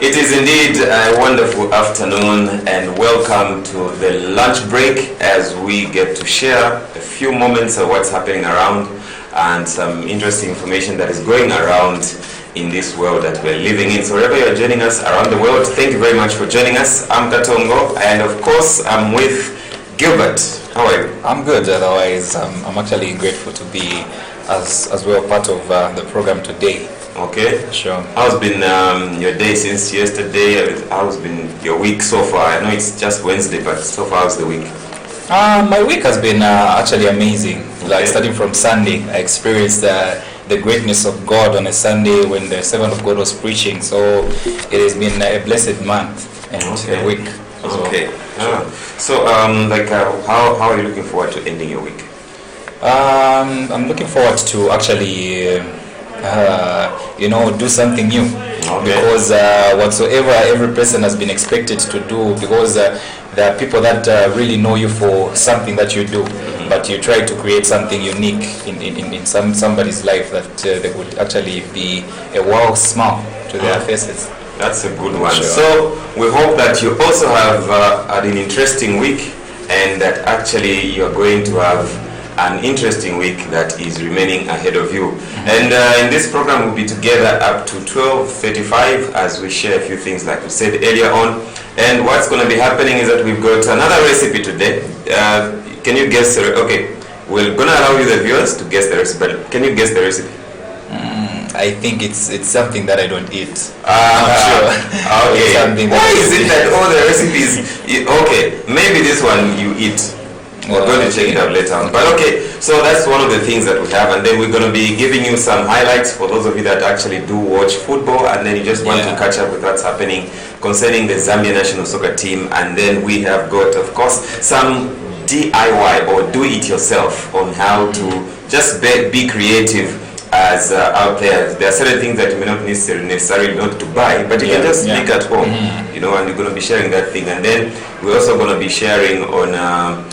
It is indeed a wonderful afternoon, and welcome to the lunch break as we get to share a few moments of what's happening around and some interesting information that is going around in this world that we're living in. So wherever you're joining us around the world, thank you very much for joining us. I'm Katongo, and of course I'm with Gilbert. How are you? I'm good. Otherwise, I'm actually grateful to be as well part of the program today. Okay. Sure. How's been your day since yesterday? How's been your week so far? I know it's just Wednesday, but so far how's the week? My week has been actually amazing. Okay. Like starting from Sunday, I experienced the greatness of God on a Sunday when the servant of God was preaching. So it has been a blessed month and a week. Okay. So how are you looking forward to ending your week? I'm looking forward to actually do something new. Okay. Because whatsoever every person has been expected to do, because there are people that really know you for something that you do, but you try to create something unique in somebody's life that they would actually be a wow smile to their faces. That's a good one. Sure. So we hope that you also have had an interesting week, and that actually you're going to have an interesting week that is remaining ahead of you. And in this program we'll be together up to 12:35 as we share a few things like we said earlier on. And what's going to be happening is that we've got another recipe today. Can you guess? Okay, we're going to allow you the viewers to guess the recipe, but can you guess the recipe? I think it's something that I don't eat. I'm sure. Okay. Why is it that all the recipes? Okay, maybe this one you eat. We're going to check it out later on. But okay, so that's one of the things that we have, and then we're going to be giving you some highlights for those of you that actually do watch football, and then you just want to catch up with what's happening concerning the Zambia national soccer team. And then we have got, of course, some DIY or do it yourself on how to just be creative as out there. There are certain things that you may not necessarily not to buy, but you can just make at home, and you're going to be sharing that thing. And then we're also going to be sharing on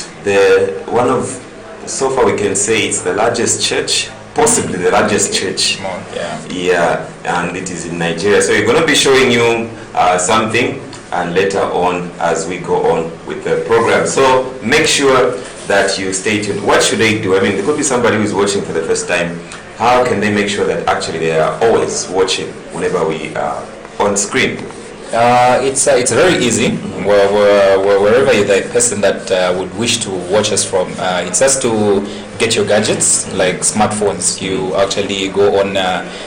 so far we can say it's the largest church, possibly the largest church. And it is in Nigeria. So we're going to be showing you something, and later on as we go on with the program. So make sure that you stay tuned. What should they do? I mean, there could be somebody who is watching for the first time. How can they make sure that actually they are always watching whenever we are on screen? It's very easy. Wherever you're the person that would wish to watch us from, it's just to get your gadgets like smartphones. You actually go on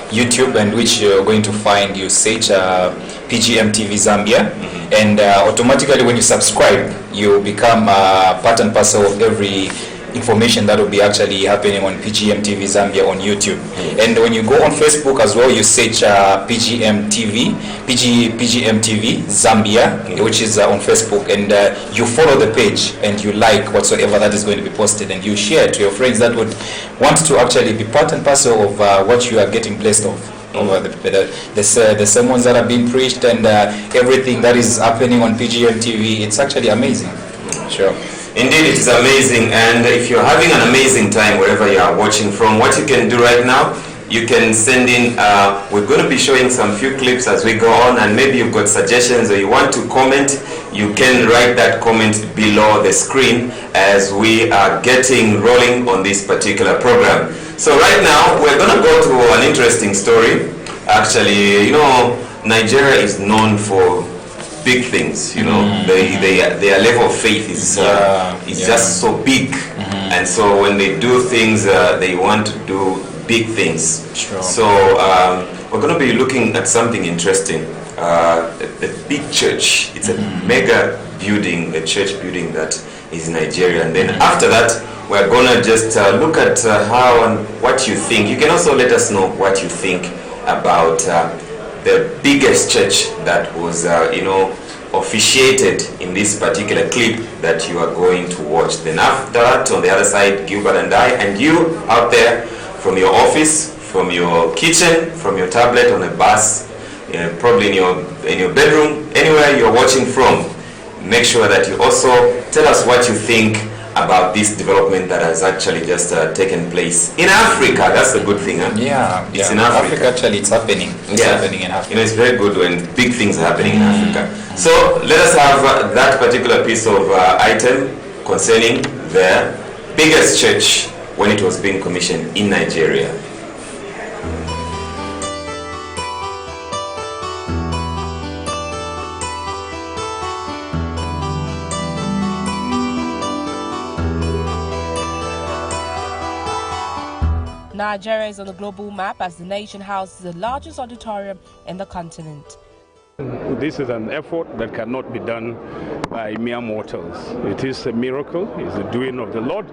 YouTube, and which you're going to find, you search PGM TV Zambia, and automatically when you subscribe, you become part and parcel of every information that will be actually happening on PGM TV Zambia on YouTube. And when you go on Facebook as well, you search PGM TV Zambia, which is on Facebook, and you follow the page and you like whatsoever that is going to be posted, and you share to your friends that would want to actually be part and parcel of what you are getting blessed of. Over the sermons that are being preached and everything that is happening on PGM TV. It's actually amazing. Sure. Indeed, it is amazing, and if you're having an amazing time wherever you are watching from, what you can do right now, you can send in, we're going to be showing some few clips as we go on, and maybe you've got suggestions or you want to comment, you can write that comment below the screen as we are getting rolling on this particular program. So right now, we're going to go to an interesting story. Actually, Nigeria is known for big things, their level of faith is just so big, and so when they do things, they want to do big things. Sure. So we're going to be looking at something interesting. The big church, it's a mega building, a church building that is in Nigeria, and then after that we're going to just look at how and what you think. You can also let us know what you think about the biggest church that was, officiated in this particular clip that you are going to watch. Then after that, on the other side, Gilbert and I, and you out there from your office, from your kitchen, from your tablet, on a bus, probably in your bedroom, anywhere you're watching from, make sure that you also tell us what you think about this development that has actually just taken place in Africa. That's a good thing, huh? Yeah, it's in Africa. Actually, it's happening. It's happening in Africa. It's very good when big things are happening in Africa. So let us have that particular piece of item concerning the biggest church when it was being commissioned in Nigeria. Nigeria is on the global map as the nation houses the largest auditorium in the continent. This is an effort that cannot be done by mere mortals. It is a miracle, it's the doing of the Lord,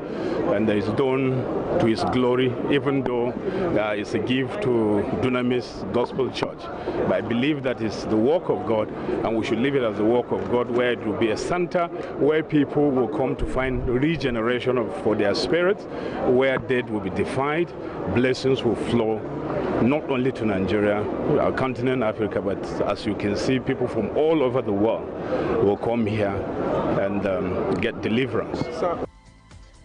and it is done to His glory, even though it's a gift to Dunamis Gospel Church. But I believe that is the work of God, and we should leave it as the work of God, where it will be a center where people will come to find regeneration for their spirits, where death will be defied, blessings will flow, not only to Nigeria, our continent, Africa, but as you can see, people from all over the world will come here and get deliverance.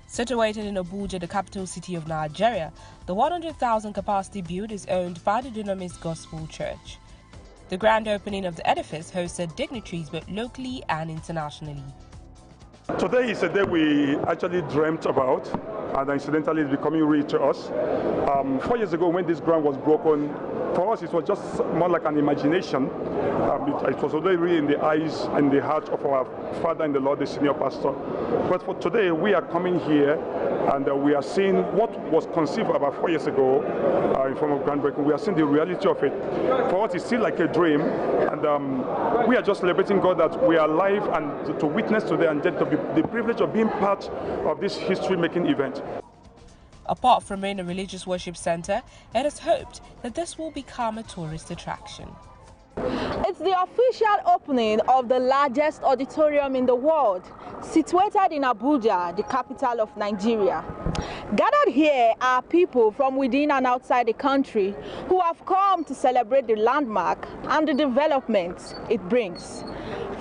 Situated in Abuja, the capital city of Nigeria, the 100,000 capacity build is owned by the Dunamis Gospel Church. The grand opening of the edifice hosted dignitaries both locally and internationally. Today is a day we actually dreamt about, and incidentally it's becoming real to us. 4 years ago, when this ground was broken, for us it was just more like an imagination. It was already in the eyes and the heart of our father in the Lord, the senior pastor. But for today, we are coming here and we are seeing what was conceived about 4 years ago in form of groundbreaking. We are seeing the reality of it. For us, it's still like a dream, and we are just celebrating God that we are alive and to witness today and get the privilege of being part of this history-making event. Apart from being a religious worship center, it is hoped that this will become a tourist attraction. It's the official opening of the largest auditorium in the world, situated in Abuja, the capital of Nigeria. Gathered here are people from within and outside the country who have come to celebrate the landmark and the developments it brings.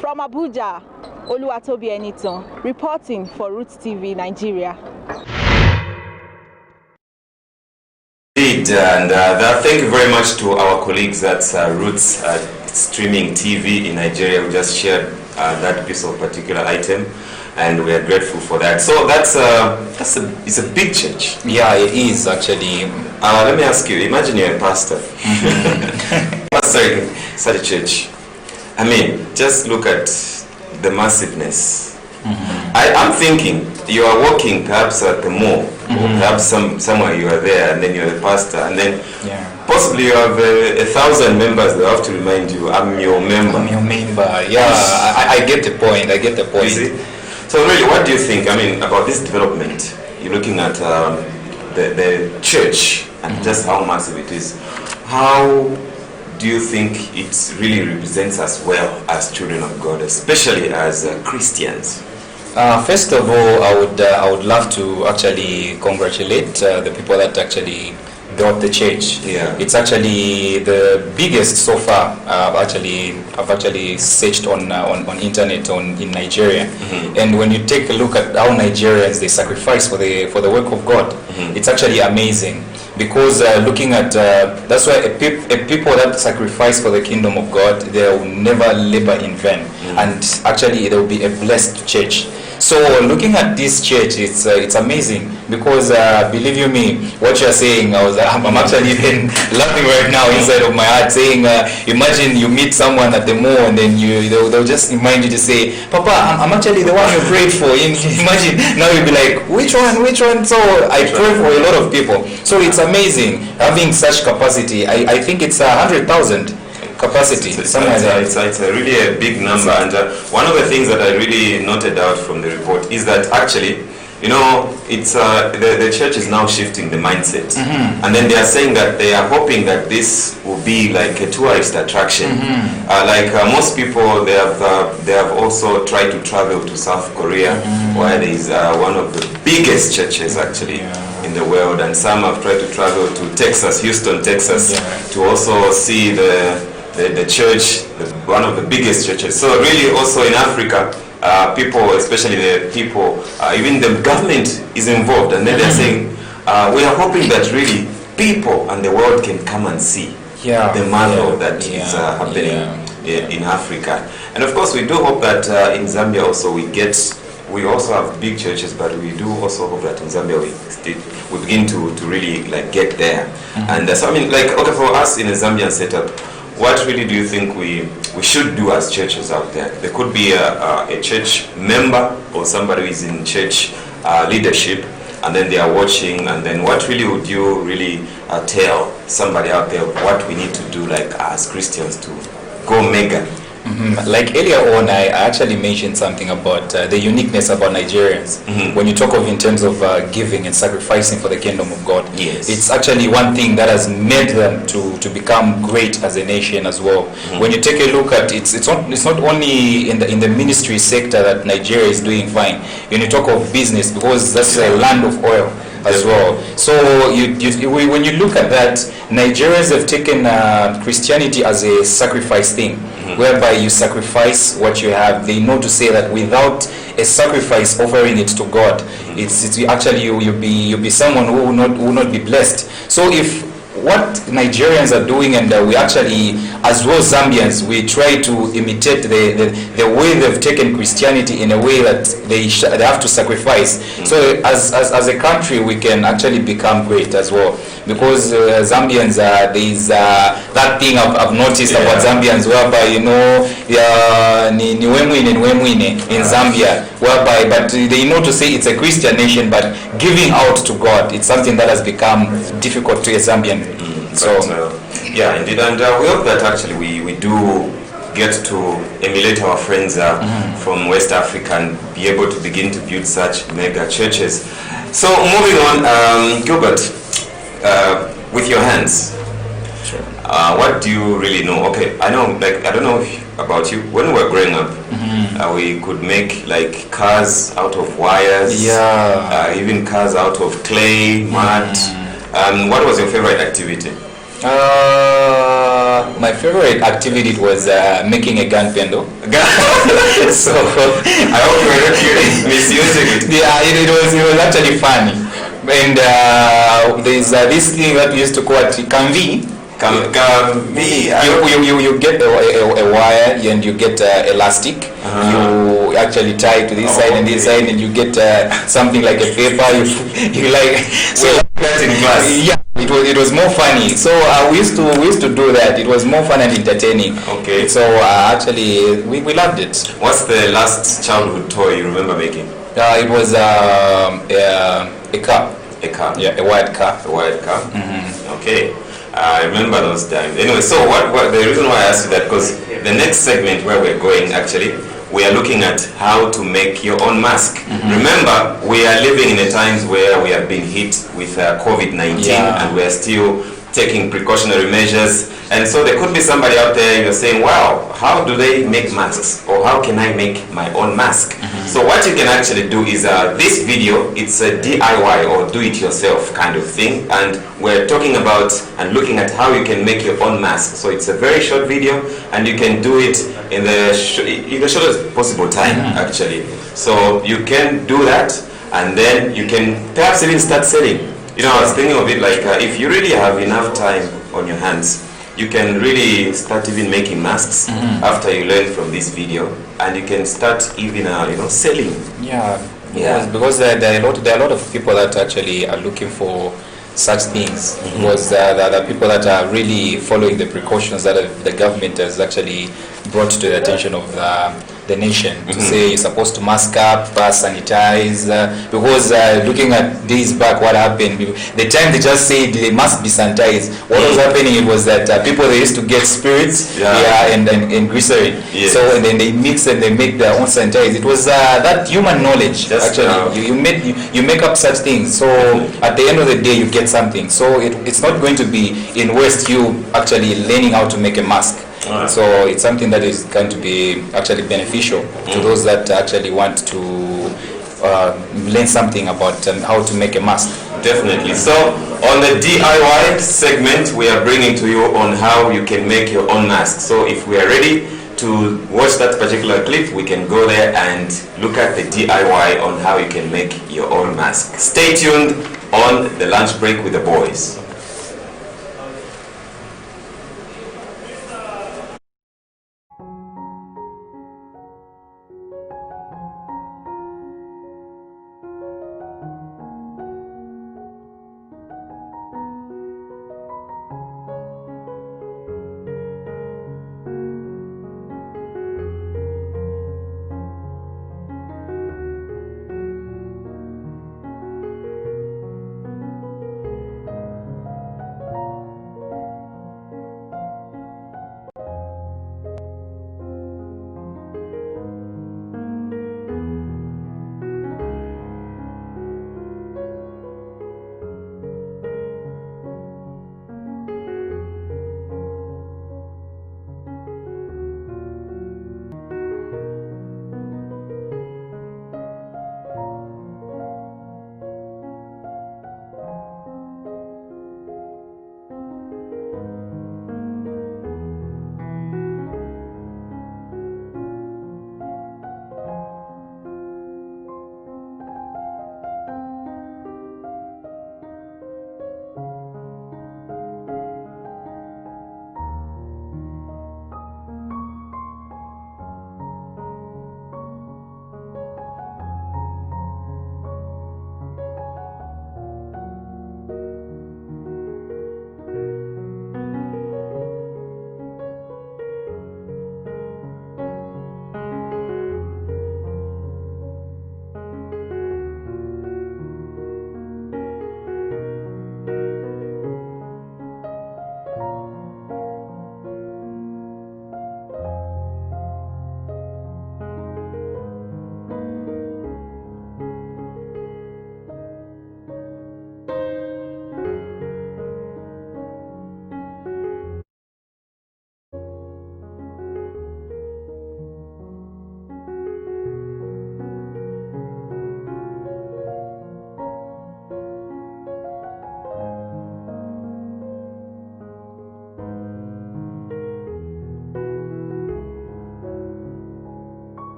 From Abuja, Oluwatobi Eniton, reporting for Roots TV Nigeria. And thank you very much to our colleagues at Roots Streaming TV in Nigeria who just shared that piece of particular item, and we are grateful for that. So it's a big church. Yeah, it is actually. Let me ask you, imagine you're a pastor. Pastoring such a church. I mean, just look at the massiveness. I'm thinking you are walking perhaps at the mall, or perhaps somewhere you are there, and then you're a pastor, and then possibly you have 1,000 members that have to remind you, I'm your member. I'm your member. Yeah, I get the point. I get the point. You see? So really, what do you think? I mean, about this development? You're looking at the church and just how massive it is. How do you think it really represents us well as children of God, especially as Christians? First of all, I would love to actually congratulate the people that actually built the church. Yeah. It's actually the biggest so far. I've actually searched on internet in Nigeria, and when you take a look at how Nigerians they sacrifice for the work of God, it's actually amazing. Because looking at that's why a people that sacrifice for the kingdom of God, they will never labor in vain, and actually there will be a blessed church. So looking at this church, it's amazing because believe you me, what you're saying, I'm actually even laughing right now inside of my heart, saying imagine you meet someone at the mall and then they'll just remind you to say, Papa, I'm actually the one you prayed for. Imagine now you'll be like, which one? So I pray for a lot of people. So it's amazing having such capacity. I think it's 100,000 capacity. It's really a big number, and one of the things that I really noted out from the report is that actually, it's the church is now shifting the mindset, and then they are saying that they are hoping that this will be like a tourist attraction. Most people, they have also tried to travel to South Korea, where there is one of the biggest churches actually in the world, and some have tried to travel to Texas, Houston, Texas, to also see the church, one of the biggest churches. So really also in Africa, people, especially the people, even the government is involved, and then they're saying, we are hoping that really people and the world can come and see the marvel that is happening in Africa. And of course, we do hope that in Zambia also we also have big churches, but we do also hope that in Zambia we begin to really like get there. And so I mean, like, okay, for us in a Zambian setup, what really do you think we should do as churches out there? There could be a church member or somebody who is in church leadership, and then they are watching, and then what really would you really tell somebody out there what we need to do, like as Christians, to go mega? Like earlier on, I actually mentioned something about the uniqueness about Nigerians. When you talk of in terms of giving and sacrificing for the kingdom of God, it's actually one thing that has made them to become great as a nation as well. When you take a look at it's not only in the ministry sector that Nigeria is doing fine. When you talk of business, because that's a land of oil as well. So when you look at that, Nigerians have taken Christianity as a sacrifice thing, whereby you sacrifice what you have. They know to say that without a sacrifice offering it to God, it's actually you'll be someone who will not be blessed. So if what Nigerians are doing, and we actually, as well Zambians, we try to imitate the way they've taken Christianity in a way that they have to sacrifice. So as a country, we can actually become great as well. Because Zambians, there is that thing I've noticed about Zambians, whereby in Zambia, whereby, but they know to say it's a Christian nation, but giving out to God, it's something that has become difficult to a Zambian. Yeah, indeed, and we hope that actually we do get to emulate our friends from West Africa and be able to begin to build such mega churches. So moving on, Gilbert, with your hands, what do you really know? Okay, I know, like, I don't know about you. When we were growing up, we could make like cars out of wires, even cars out of clay, mud. What was your favorite activity? My favorite activity was making a gun pendo. So I hope you were not misusing it. Yeah, it was actually funny. And there's this thing that we used to call it kanvi. You get a wire and you get elastic. You actually tie it to this side and this side, and you get something like a paper. You like so that's in class. Yeah, it was more funny. So we used to do that. It was more fun and entertaining. Okay. So actually we loved it. What's the last childhood toy you remember making? It was a car. A car. Yeah, a white car. A white car. Okay. I remember those times. Anyway, so what the reason why I asked you that, because the next segment where we're going, actually, we are looking at how to make your own mask. Remember, we are living in a times where we have been hit with COVID-19, and we are still taking precautionary measures. And so there could be somebody out there, you're saying, wow, how do they make masks? Or how can I make my own mask? So what you can actually do is this video, it's a DIY or do-it-yourself kind of thing. And we're talking about and looking at how you can make your own mask. So it's a very short video, and you can do it in the shortest possible time, actually. So you can do that, and then you can perhaps even start selling. You know, I was thinking of it like if you really have enough time on your hands, you can really start even making masks after you learn from this video, and you can start even selling. Because there are a lot of people that actually are looking for such things, because there are people that are really following the precautions that the government has actually brought to the attention of the nation, to say you're supposed to mask up, sanitize, because looking at days back, what happened, the time they just said they must be sanitized, what was happening, it was that people, they used to get spirits and glycerin, so and then they mix and they make their own sanitize. It was that human knowledge. That's actually you make up such things, so at the end of the day you get something. So it's not going to be in waste you actually learning how to make a mask. So it's something that is going to be actually beneficial to those that actually want to learn something about how to make a mask. Definitely. So on the DIY segment, we are bringing to you on how you can make your own mask. So if we are ready to watch that particular clip, we can go there and look at the DIY on how you can make your own mask. Stay tuned on the lunch break with the boys.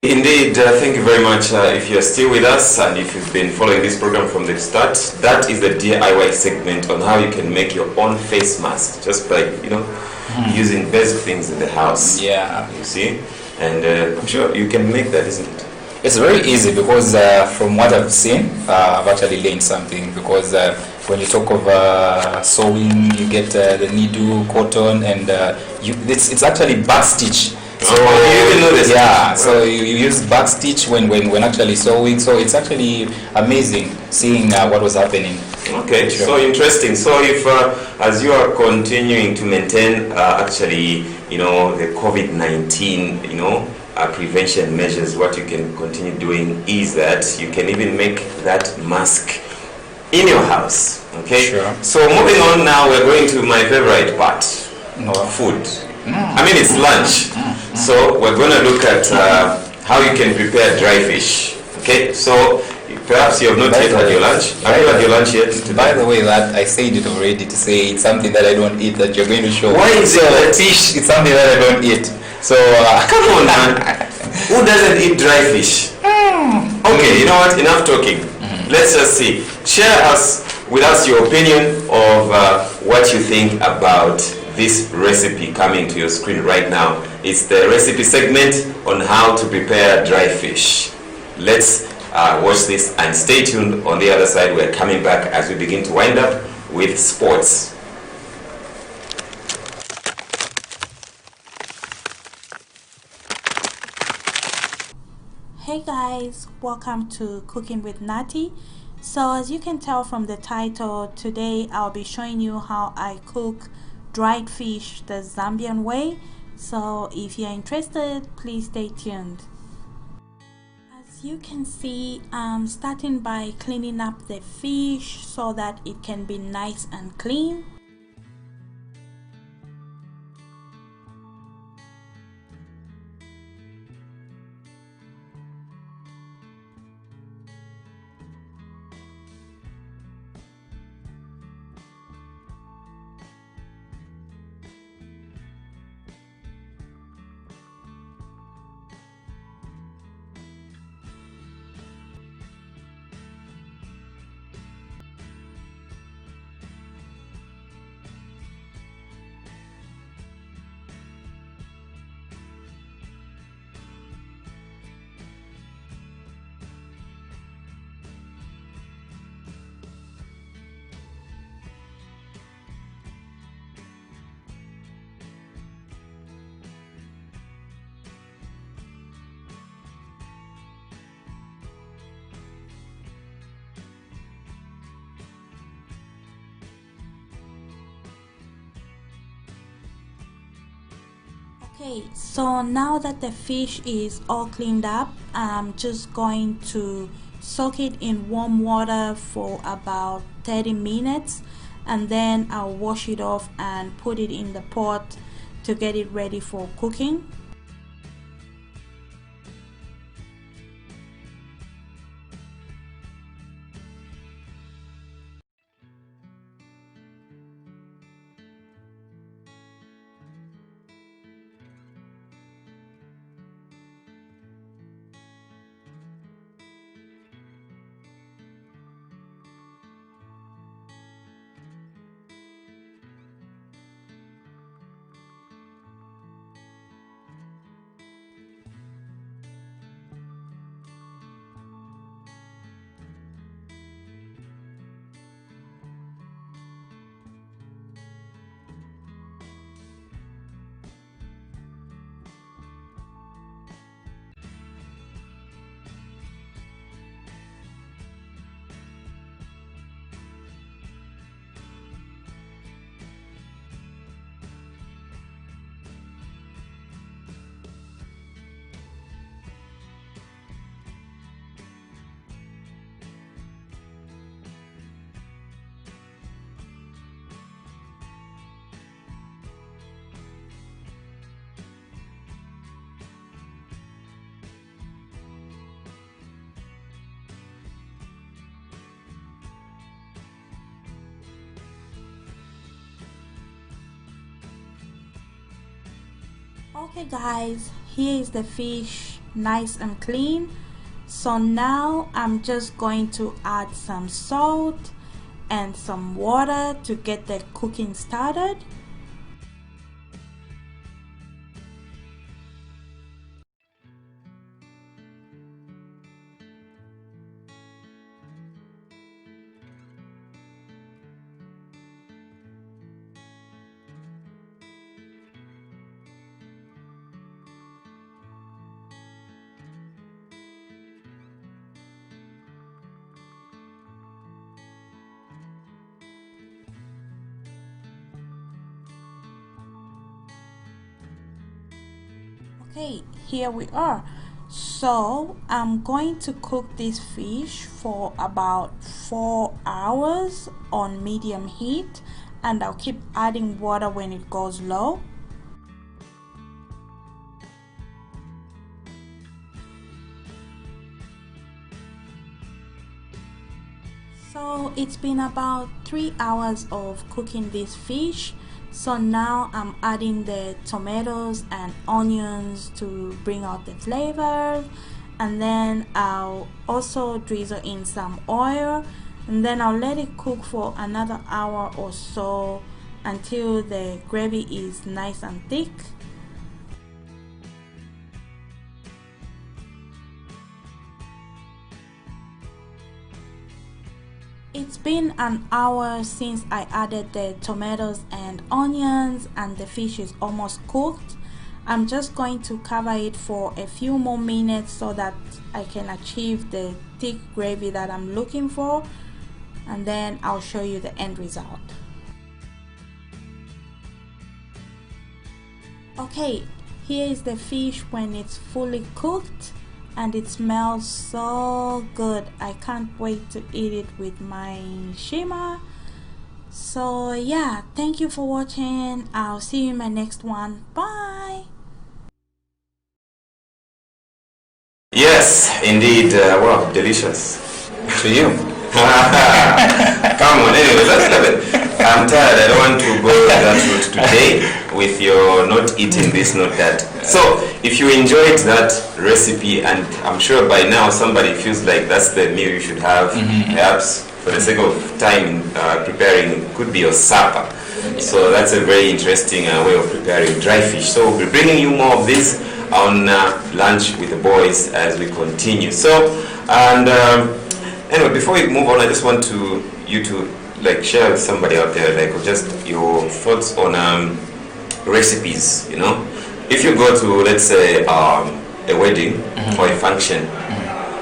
Indeed, thank you very much. If you're still with us and if you've been following this program from the start, that is the DIY segment on how you can make your own face mask just by, using basic things in the house. Yeah. You see? And I'm sure you can make that, isn't it? It's very easy because from what I've seen, I've actually learned something because when you talk of sewing, you get the needle, cotton, and it's actually back stitch. So you even know this. Yeah, so you use back stitch when actually sewing. So it's actually amazing seeing what was happening. Okay, sure. So interesting. So if as you are continuing to maintain the COVID-19 prevention measures, what you can continue doing is that you can even make that mask in your house. Okay. Sure. So moving on now, we're going to my favorite part, food. I mean, it's lunch. So we're going to look at how you can prepare dry fish. Okay. So perhaps you have not yet had your lunch. Have you had your lunch yet? By the way, that I said it already to say it's something that I don't eat that you're going to show. Why is it that fish? It's something that I don't eat. So come on, man. Who doesn't eat dry fish? Okay, you know what? Enough talking. Let's just see. Share with us your opinion of what you think about this recipe coming to your screen right now. It's the recipe segment on how to prepare dry fish. Let's watch this and stay tuned. On the other side, we're coming back as we begin to wind up with sports. Hey guys, welcome to Cooking with Nati. So as you can tell from the title, today I'll be showing you how I cook dried fish the Zambian way. So if you're interested, please stay tuned. As you can see, I'm starting by cleaning up the fish so that it can be nice and clean. Okay, so now that the fish is all cleaned up, I'm just going to soak it in warm water for about 30 minutes and then I'll wash it off and put it in the pot to get it ready for cooking. Okay guys, here is the fish nice and clean. So now I'm just going to add some salt and some water to get the cooking started. Okay, here we are. So I'm going to cook this fish for about 4 hours on medium heat, and I'll keep adding water when it goes low. So it's been about 3 hours of cooking this fish. So now I'm adding the tomatoes and onions to bring out the flavors, and then I'll also drizzle in some oil, and then I'll let it cook for another hour or so until the gravy is nice and thick. It's been an hour since I added the tomatoes and onions, and the fish is almost cooked. I'm just going to cover it for a few more minutes so that I can achieve the thick gravy that I'm looking for, and then I'll show you the end result. Okay, here is the fish when it's fully cooked, and it smells so good. I can't wait to eat it with my shima. So yeah, thank you for watching. I'll see you in my next one. Bye. Yes, indeed. Wow, delicious. To you. Come on, anyway, let's have it. I'm tired. I don't want to go that route today with your not eating this, not that. So, if you enjoyed that recipe, and I'm sure by now somebody feels like that's the meal you should have, perhaps for the sake of time preparing, could be your supper. Yeah. So that's a very interesting way of preparing dry fish. So we'll be bringing you more of this on lunch with the boys as we continue. So, and anyway, before we move on, I just want you to like share with somebody out there, like just your thoughts on recipes. You know, if you go to, let's say, a wedding or a function,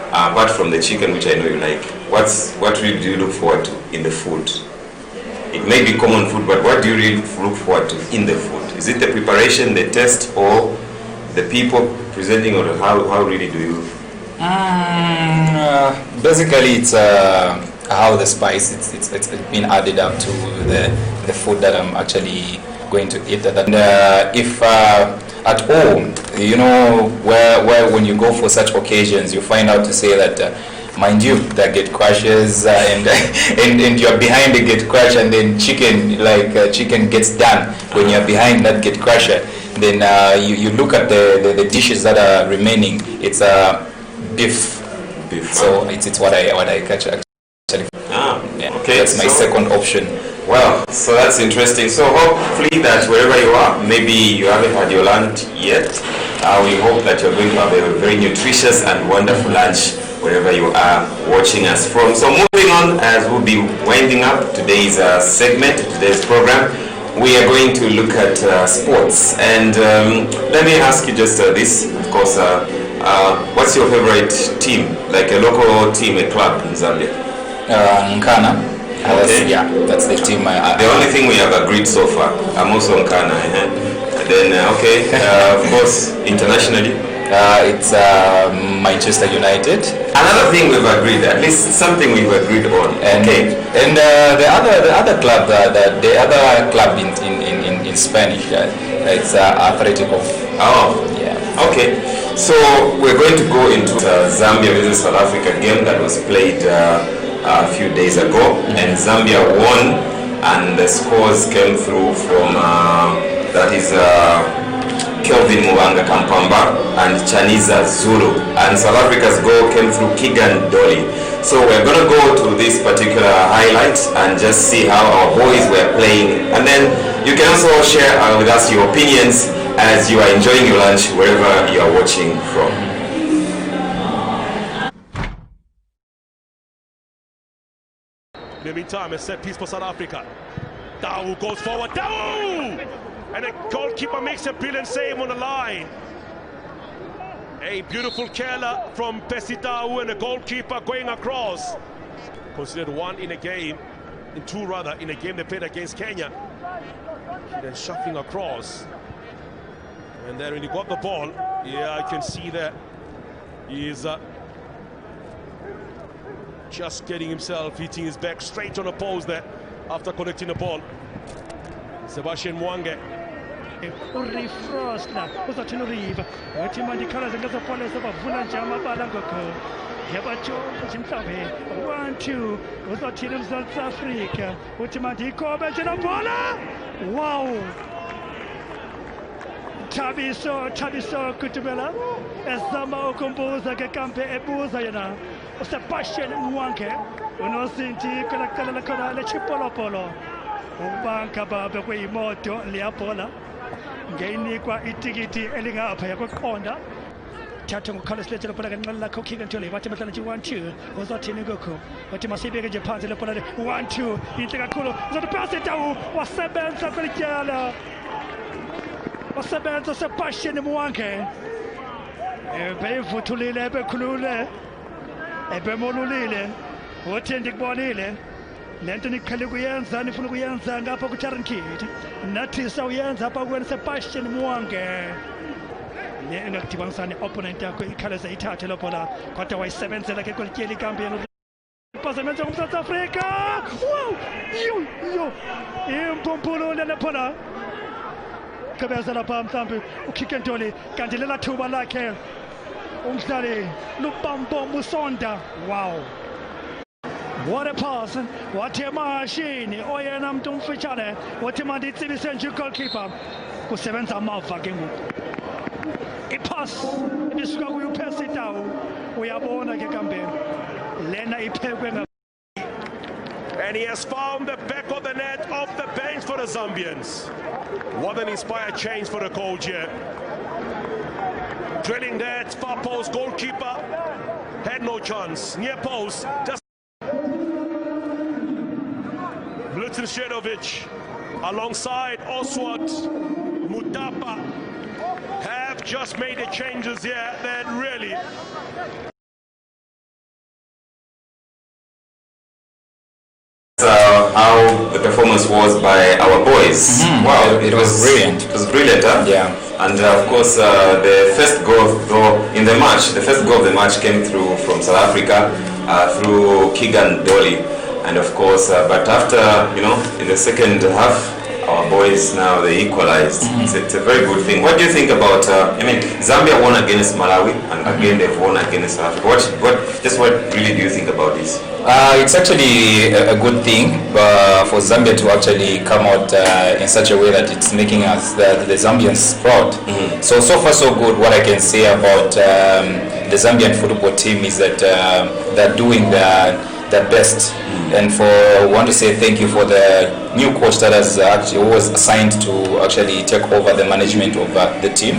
apart from the chicken, which I know you like, what really do you look forward to in the food? It may be common food, but what do you really look forward to in the food? Is it the preparation, the taste, or the people presenting, or how really do you? Basically, it's how the spice it's been added up to the food that I'm actually going to eat. And if at home, you know, where when you go for such occasions, you find out to say that. Mind you, that gate crashes and you're behind the gate crash, and then chicken gets done when you're behind that gate crasher. Then you look at the dishes that are remaining. It's beef. So it's what I catch actually. Yeah, okay. That's my second option. Well, so that's interesting. So hopefully that wherever you are, maybe you haven't had your lunch yet. We hope that you're going to have a very nutritious and wonderful lunch wherever you are watching us from. So moving on, as we'll be winding up today's segment, today's program, we are going to look at sports. And let me ask you just this, of course, what's your favorite team, like a local team, a club in Zambia? Nkana. Okay. That's the team. The only thing we have agreed so far. I'm also Nkana. Then, of course, internationally. It's Manchester United. Another thing we've agreed, at least something we've agreed on. And the other club, the other club in Spanish, it's Atletico. Oh, yeah. Okay. So we're going to go into the Zambia versus South Africa game that was played a few days ago, and Zambia won, and the scores came through from that is Kelvin Mubanga Kampamba and Chaniza Zulu, and South Africa's goal came through Keegan Dolly. So we're going to go to this particular highlight and just see how our boys were playing, and then you can also share with us your opinions as you are enjoying your lunch wherever you are watching from. In the meantime, a set piece for South Africa. Tau goes forward. Tau! And the goalkeeper makes a brilliant save on the line. A beautiful curler from Pesi Tau, and the goalkeeper going across. Considered one in a game, in two rather, in a game they played against Kenya. Then shuffling across. And then when he got the ball, yeah, I can see that he's just getting himself, hitting his back straight on the post there after collecting the ball. Sebastian Mwange. Urifrost uzothina uriva wathi mandikhala zengezopolisa bavula nje amabala ngokho yabatsho nje mhlawumbe 1-2 uzothina eMzantsi Afrika uthi mandiyikobe nje nombhola. Wow, Thabiso Kutumela ezama ukumbuza ke kampe ebuza yena uSebastian Mwange unosinti kalakala lakhona lechipolopolo ubanka babe kuyimoto liyabhola ngeinikwa itikiti elingaphaya kweqonda thatha ngokhala silethele phela kanqala lakho Keegan Dolly bathi mhlawumbe nje 1-2 uzothina ngokho bathi masibeke nje phansi le bhola 1-2 inhle kakhulu uzothi pass Tau wasebenza kwelityala wasebenza Sebastian Mwange ebevuthulile ebekhulule ebemolulile uthi ndikubonile lento niqhele kuyenza nifuna kuyenza ngapha ku-Tarrant Kid nathi sawuyenza apha kuwena Sebastian Mwange engakudibanisa ne-opponent yakho ikhaleza ithathe lo bhola kodwa wayisebenzela ke kwelityeli ikambeni iphazamisa ngumZantsi Afrika. Wow, yo impumpulule le bhola gqibeza lapha mhlawumbi uKeegan Dolly kanti lela thuba lakhe umdlali Lubambo Musonda. Wow, what a pass, what a machine. Oyena mntu mfitshane wathi manditsibise nje goalkeeper kusebenza amava ke ngoku ipass ibisuka kuyo Pesi Tau uyabona ke kambe lena iphekwe nga. And he has found the back of the net off the bench for the Zambians. What an inspired change for the coach here. Drilling that far post, goalkeeper had no chance. Near post, just Blitzen Shedovic alongside Oswald Mutapa have just made the changes here that really how the performance was by our boys. Wow, it was brilliant. It was brilliant, huh? Yeah. And of course, the first goal in the match, the first goal of the match came through from South Africa through Keegan Dolly, and of course, but after in the second half, our boys now they equalized. It's a very good thing. What do you think about? Zambia won against Malawi, and again they've won against South Africa. What really do you think about this? It's actually a good thing for Zambia to actually come out in such a way that it's making us the Zambians proud. So far so good. What I can say about the Zambian football team is that they're doing their best. And I want to say thank you for the new coach that has actually was assigned to actually take over the management of the team.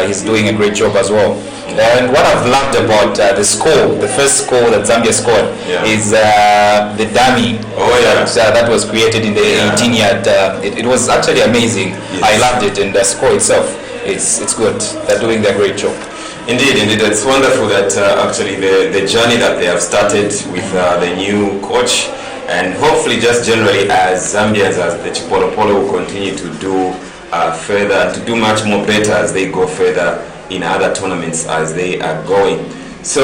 He's doing a great job as well. And what I've loved about the score, the first score that Zambia scored, is the dummy that was created in the 18-yard. It was actually amazing. Yes. I loved it, and the score itself, it's good. They're doing their great job. Indeed. It's wonderful that actually the journey that they have started with the new coach, and hopefully just generally as Zambians, as the Chipolopolo will continue to do further, to do much more better as they go further in other tournaments as they are going. So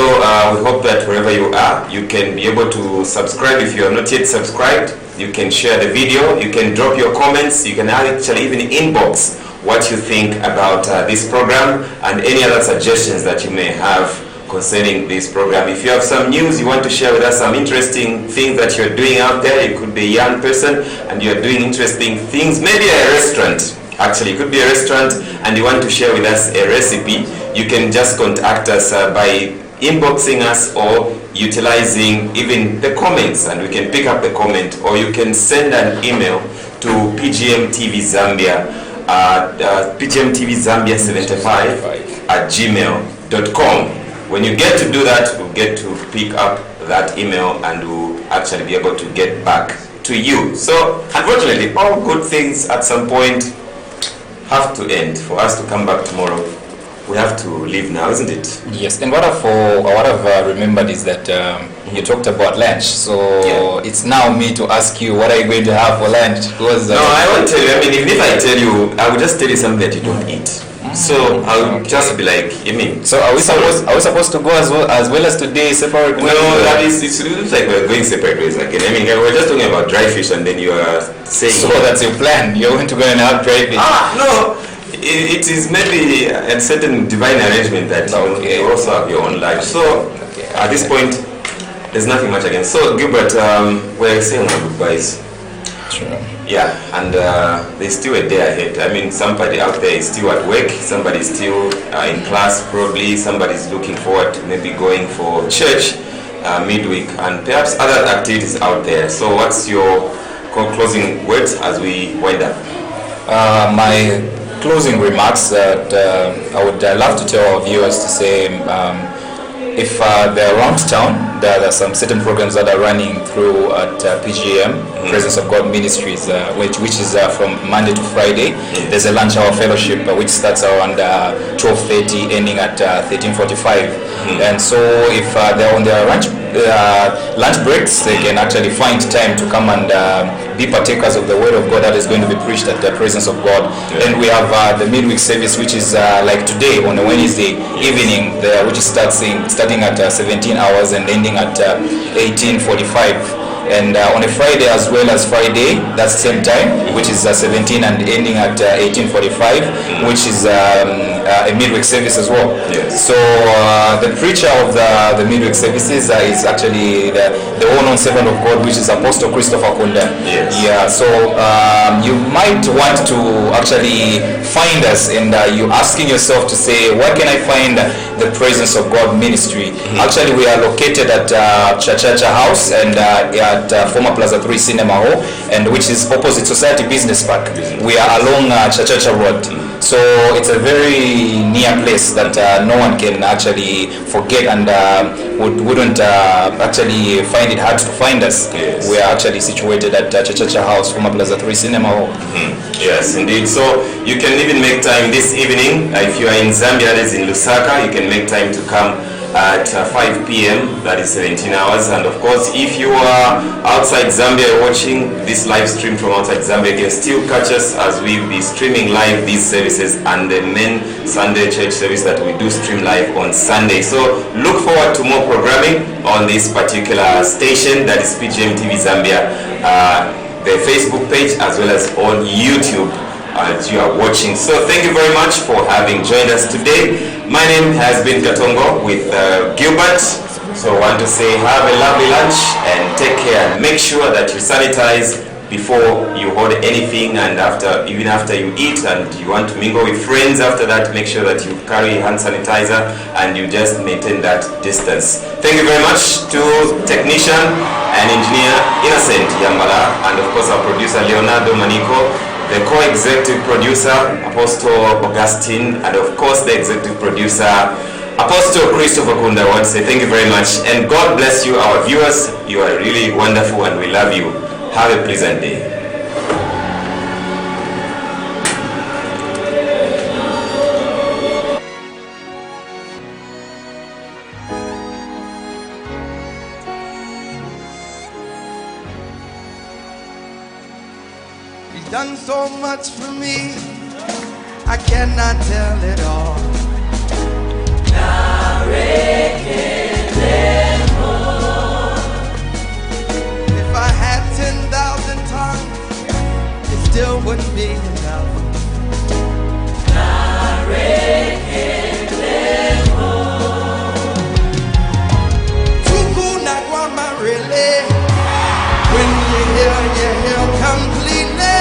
we hope that wherever you are, you can be able to subscribe. If you are not yet subscribed, you can share the video, you can drop your comments, you can actually even inbox what you think about this program and any other suggestions that you may have concerning this program. If you have some news you want to share with us, some interesting things that you're doing out there, you could be a young person and you're doing interesting things, maybe a restaurant actually, it could be a restaurant, and you want to share with us a recipe, you can just contact us by inboxing us or utilizing even the comments, and we can pick up the comment, or you can send an email to pgmtvzambia pgmtvzambia75@gmail.com. When you get to do that, we'll get to pick up that email and we'll actually be able to get back to you. So unfortunately, all good things at some point have to end. For us to come back tomorrow, we have to leave now, isn't it? Yes, and what I've remembered is that you talked about lunch, so it's now me to ask you, what are you going to have for lunch? Because, no, I won't tell you. I mean, even if I tell you, I will just tell you something that you don't eat. So I'll just be like, you mean? So are we supposed to go as well as today separate ways? No, that is, it looks like we're going separate ways again. I mean, we're just talking about dry fish, and then you are saying. So that's your plan. You're going to go and have dry fish. No. It is maybe a certain divine arrangement that you also have your own life. So at this point, there's nothing much against. So Gilbert, we're saying our goodbyes. Sure. Yeah, and there's still a day ahead. I mean, somebody out there is still at work, somebody's still in class probably, somebody's looking forward to maybe going for church midweek, and perhaps other activities out there. So what's your closing words as we wind up? My closing remarks that I would love to tell our viewers to say, if they're around town, there are some certain programs that are running through at PGM, Presence of God Ministries, which is from Monday to Friday. There's a lunch hour fellowship which starts around 12:30, ending at 13:45. And so if they're on their lunch breaks, they can actually find time to come and be partakers of the Word of God that is going to be preached at the Presence of God. And we have the midweek service, which is like today on a Wednesday evening, which is starting at 17 hours and ending at 18:45. And on a Friday as well as Friday, that's the same time, which is 17 and ending at 18:45, which is a midweek service as well. So the preacher of the midweek services is actually the well-known servant of God, which is Apostle Christopher Kunda. Yeah, so you might want to actually find us, and you're asking yourself to say, where can I find the Presence of God ministry? Actually, we are located at Chachacha House and at former Plaza 3 Cinema Hall, and which is opposite Society Business Park. We are along Chachacha Road. So it's a very near place that no one can actually forget, and wouldn't actually find it hard to find us. We are actually situated at Chachacha House, former Plaza 3 Cinema Hall. Yes, indeed. So you can even make time this evening. If you are in Zambia, that is in Lusaka, you can make time to come at 5 p.m. that is 17 hours. And of course, if you are outside Zambia watching this live stream from outside Zambia, you can still catch us as we be streaming live these services and the main Sunday church service that we do stream live on Sunday. So look forward to more programming on this particular station, that is PGM TV Zambia, the Facebook page, as well as on YouTube as you are watching. So thank you very much for having joined us today. My name has been Katongo with Gilbert. So I want to say have a lovely lunch and take care. Make sure that you sanitize before you order anything, and even after you eat, and you want to mingle with friends after that, make sure that you carry hand sanitizer and you just maintain that distance. Thank you very much to technician and engineer Innocent Yambala, and of course our producer Leonardo Manico, the co-executive producer Apostle Augustine, and of course the executive producer Apostle Christopher Kunda. I want to say thank you very much, and God bless you, our viewers. You are really wonderful and we love you. Have a pleasant day. He's done so much for me, I cannot tell it all. If I had 10,000 tongues, it still wouldn't be enough. Tuku na kwama really, when you hear completely.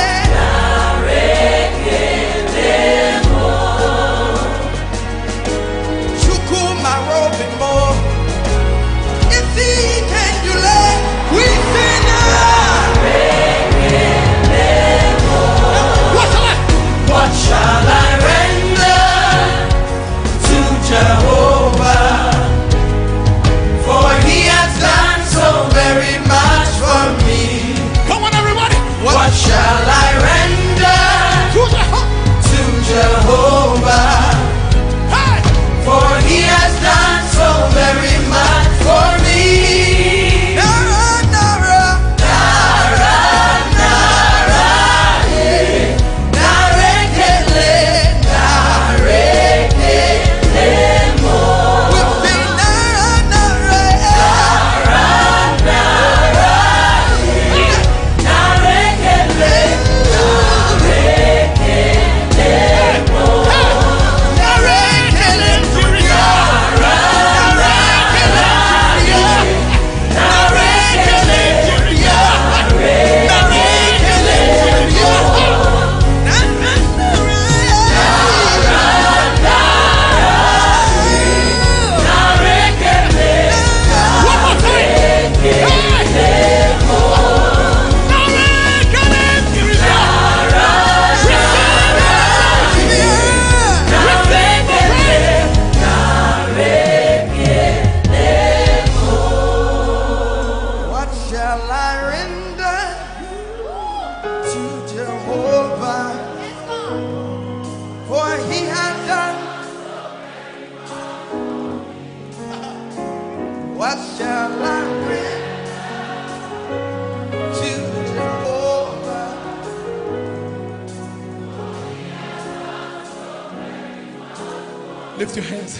Lift your hands.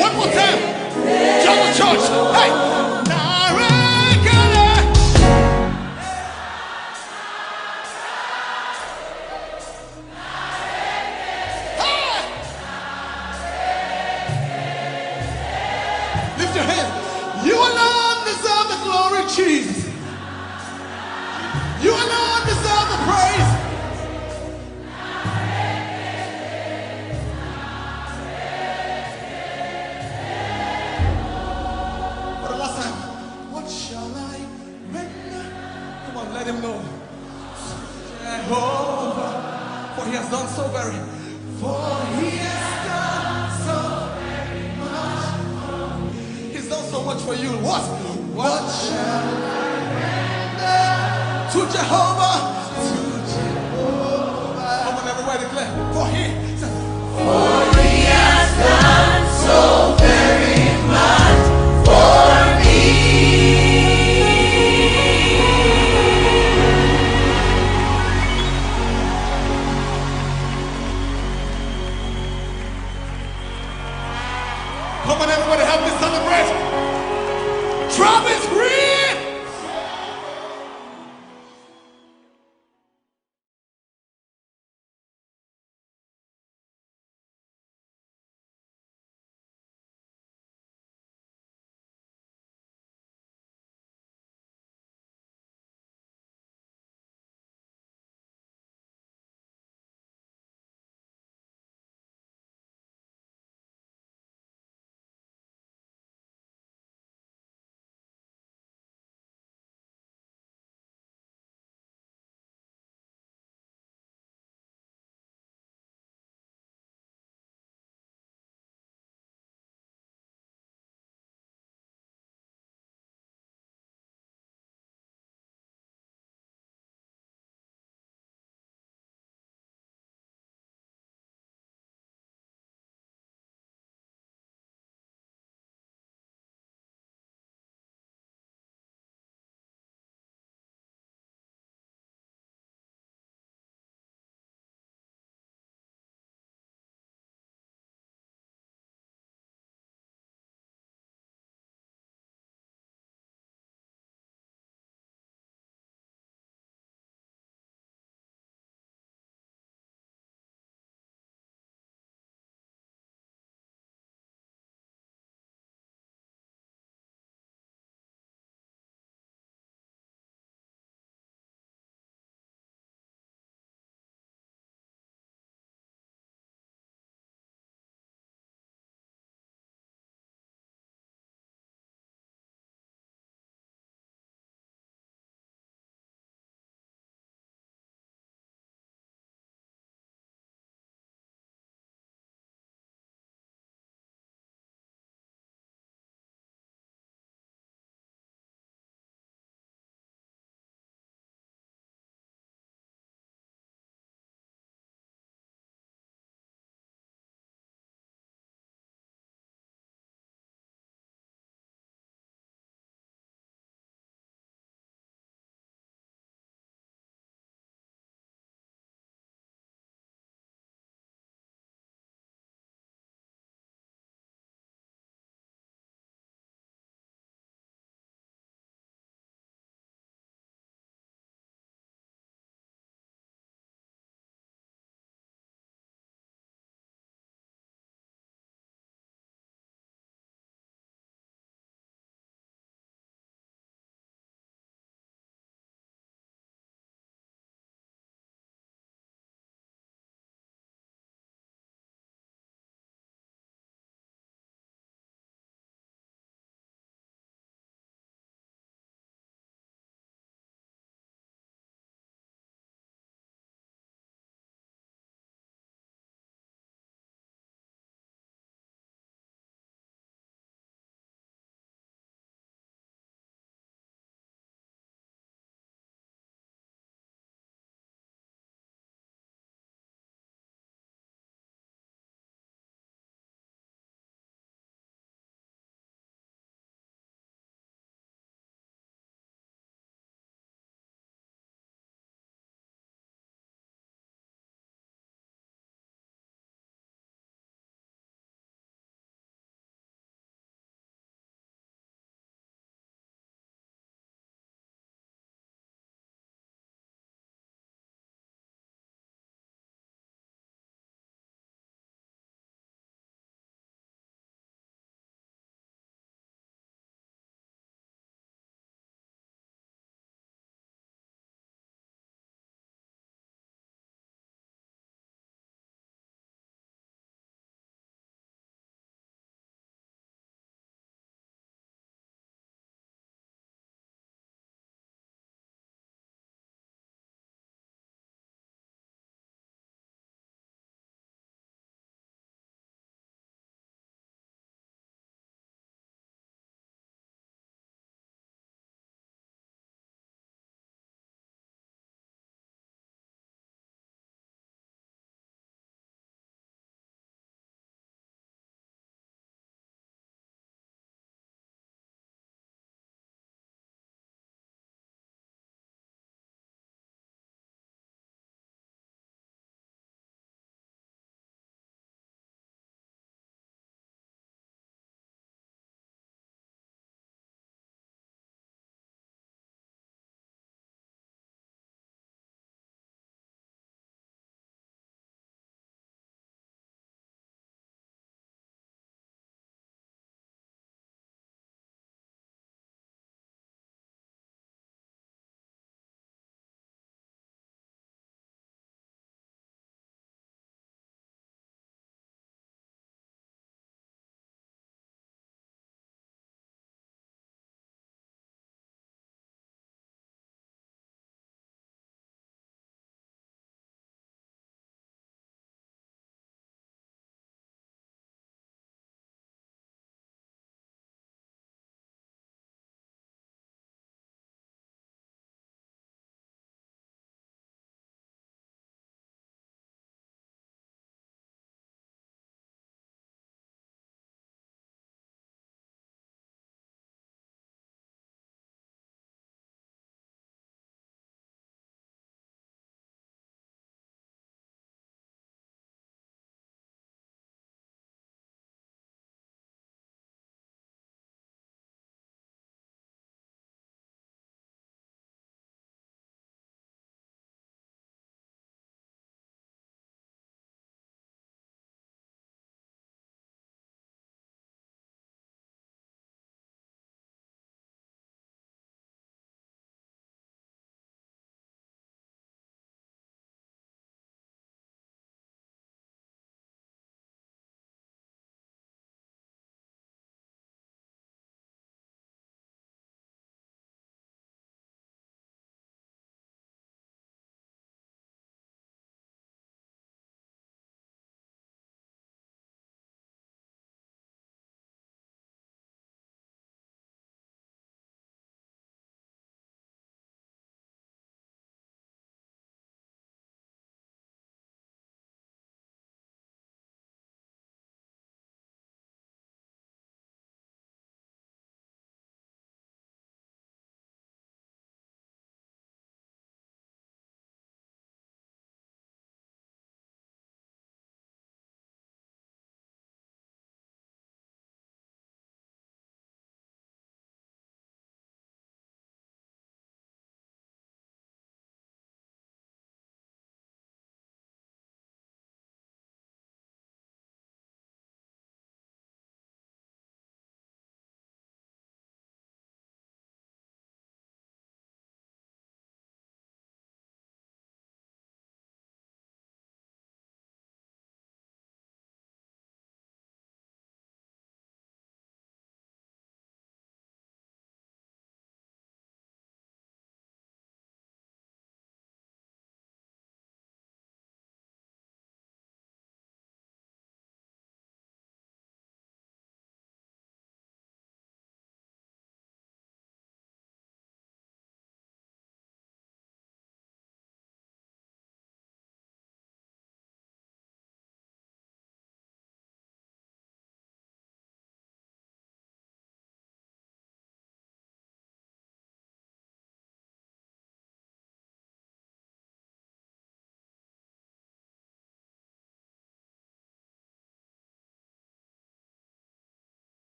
One more time. Tell the church. Hey. Lift your hand. You alone deserve the glory, Jesus. You alone deserve the praise. For the last time, what shall I render? Come on, let him know. Jehovah, for he has done so very. For he has done so very much. He's done so much for you. What shall I render to Jehovah?